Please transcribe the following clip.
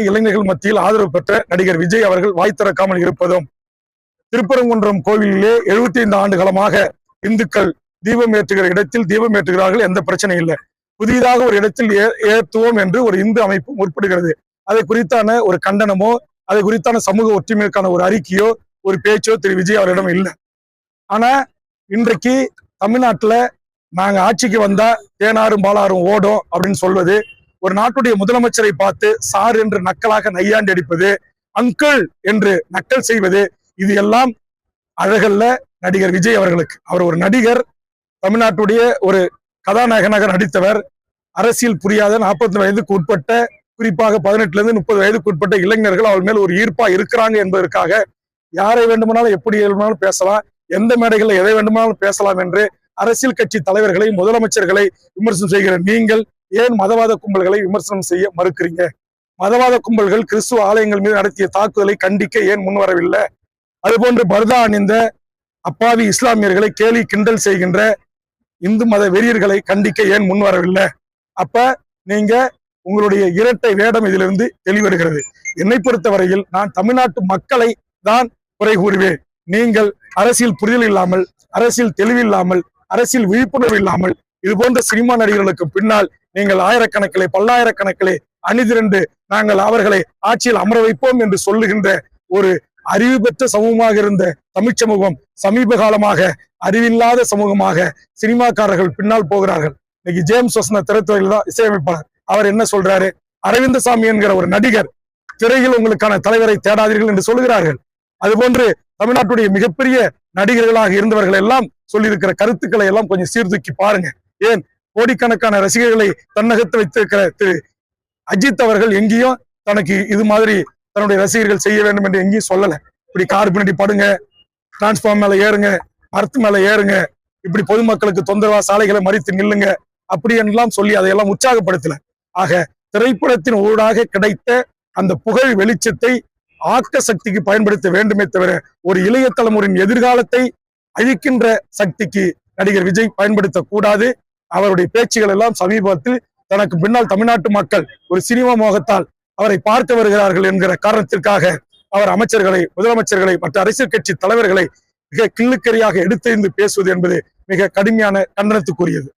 இளைஞர்கள் மத்தியில் ஆதரவு பெற்ற நடிகர் விஜய் அவர்கள் வாய் திறக்காமல் இருப்பதும், திருப்பரங்குன்றம் கோவிலிலே 75 ஆண்டு காலமாக இந்துக்கள் தீபம் ஏற்றுகிற இடத்தில் தீபம் ஏற்றுகிறார்கள், எந்த பிரச்சனை இல்லை. புதிதாக ஒரு இடத்தில் ஏற்றுவோம் என்று ஒரு இந்து அமைப்பு முற்படுகிறது. அதை குறித்தான ஒரு கண்டனமோ, அதை குறித்தான சமூக ஒற்றுமைக்கான ஒரு அறிக்கையோ, ஒரு பேச்சோ திரு விஜய் அவரிடம் இல்லை. ஆனா இன்றைக்கு தமிழ்நாட்டுல நாங்க ஆட்சிக்கு வந்தா தேனாரும் பாலாரும் ஓடும் அப்படின்னு சொல்வது, ஒரு நாட்டுடைய முதலமைச்சரை பார்த்து சார் என்று நக்கலாக நையாண்டி அடிப்பது, அங்கிள் என்று நக்கல் செய்வது, இது எல்லாம் அழகல்ல நடிகர் விஜய் அவர்களுக்கு. அவர் ஒரு நடிகர், தமிழ்நாட்டுடைய ஒரு கதாநாயகனாக நடித்தவர். அரசியல் புரியாத 40 வயதுக்கு உட்பட்ட, குறிப்பாக 18 இருந்து 30 வயதுக்கு உட்பட்ட இளைஞர்கள் அவர் மேல் ஒரு ஈர்ப்பா இருக்கிறாங்க என்பதற்காக யாரை வேண்டுமானாலும் எப்படி வேண்டுமானாலும் பேசலாம், எந்த மேடைகளில் எதை வேண்டுமானாலும் பேசலாம் என்று அரசியல் கட்சி தலைவர்களை, முதலமைச்சர்களை விமர்சனம் செய்கிற நீங்கள் ஏன் மதவாத கும்பல்களை விமர்சனம் செய்ய மறுக்கிறீங்க? மதவாத கும்பல்கள் கிறிஸ்துவ ஆலயங்கள் மீது நடத்திய தாக்குதலை கண்டிக்க ஏன் முன்வரவில்லை? அதுபோன்று பர்தா அணிந்த அப்பாவி இஸ்லாமியர்களை கேலி கிண்டல் செய்கின்ற இந்து மத வெறியர்களை கண்டிக்க ஏன் முன்வரவில்லை? அப்ப நீங்க உங்களுடைய இரட்டை வேடம் இதிலிருந்து தெளிவருகிறது. என்னை பொறுத்தவரையில் நான் தமிழ்நாட்டு மக்களை தான் குறை கூறுவேன். நீங்கள் அரசியல் புரிதல் இல்லாமல், அரசியல் தெளிவில்லாமல், அரசியல் விழிப்புணர்வு இல்லாமல், இது போன்ற சினிமா நடிகர்களுக்கு பின்னால் நீங்கள் ஆயிரக்கணக்கிலே பல்லாயிரக்கணக்கிலே அணிதிரண்டு நாங்கள் அவர்களை ஆட்சியில் அமர வைப்போம் என்று சொல்லுகின்ற ஒரு அறிவு பெற்ற சமூகமாக இருந்த தமிழ் சமூகம் சமீப காலமாக அறிவில்லாத சமூகமாக சினிமாக்காரர்கள் பின்னால் போகிறார்கள். இன்னைக்கு ஜேம்ஸ் வசந்த திரைத்துறையில் தான் இசையமைப்பாளர். அவர் என்ன சொல்றாரு? அரவிந்தசாமி என்கிற ஒரு நடிகர் திரையில் உங்களுக்கான தலைவரை தேடாதீர்கள் என்று சொல்லுகிறார்கள். அதுபோன்று தமிழ்நாட்டுடைய மிகப்பெரிய நடிகர்களாக இருந்தவர்கள் எல்லாம் சொல்லியிருக்கிற கருத்துக்களை எல்லாம் கொஞ்சம் சீர்தூக்கி பாருங்க. ஏன் கோடிக்கணக்கான ரசிகர்களை தன்னகத்து வைத்திருக்கிற திரு அஜித் அவர்கள் எங்கேயும் தனக்கு இது மாதிரி தன்னுடைய ரசிகர்கள் செய்ய வேண்டும் என்று எங்கேயும் சொல்லல. இப்படி கார் பின்னாடி படுங்க, டிரான்ஸ்பார்ம் மேல ஏறுங்க, மரத்து மேல ஏறுங்க, இப்படி பொதுமக்களுக்கு தொந்தரவா சாலைகளை மறித்து நில்லுங்க, அப்படி என்றெல்லாம் சொல்லி அதையெல்லாம் உற்சாகப்படுத்தல. ஆக திரைப்படத்தின் ஊடாக கிடைத்த அந்த புகழ் வெளிச்சத்தை ஆக்க சக்திக்கு பயன்படுத்த வேண்டுமே தவிர ஒரு இளைய தலைமுறையின் எதிர்காலத்தை அழிக்கின்ற சக்திக்கு நடிகர் விஜய் பயன்படுத்த கூடாது. அவருடைய பேச்சுகள் எல்லாம் சமீபத்தில் தனக்கு பின்னால் தமிழ்நாட்டு மக்கள் ஒரு சினிமா மோகத்தால் அவரை பார்க்க வருகிறார்கள் என்கிற காரணத்திற்காக அவர் அமைச்சர்களை, முதலமைச்சர்களை, மற்ற அரசியல் கட்சி தலைவர்களை மிக கிள்ளுக்கரியாக எடுத்தெறிந்து பேசுவது என்பது மிக கடுமையான கண்டனத்துக்குரியது.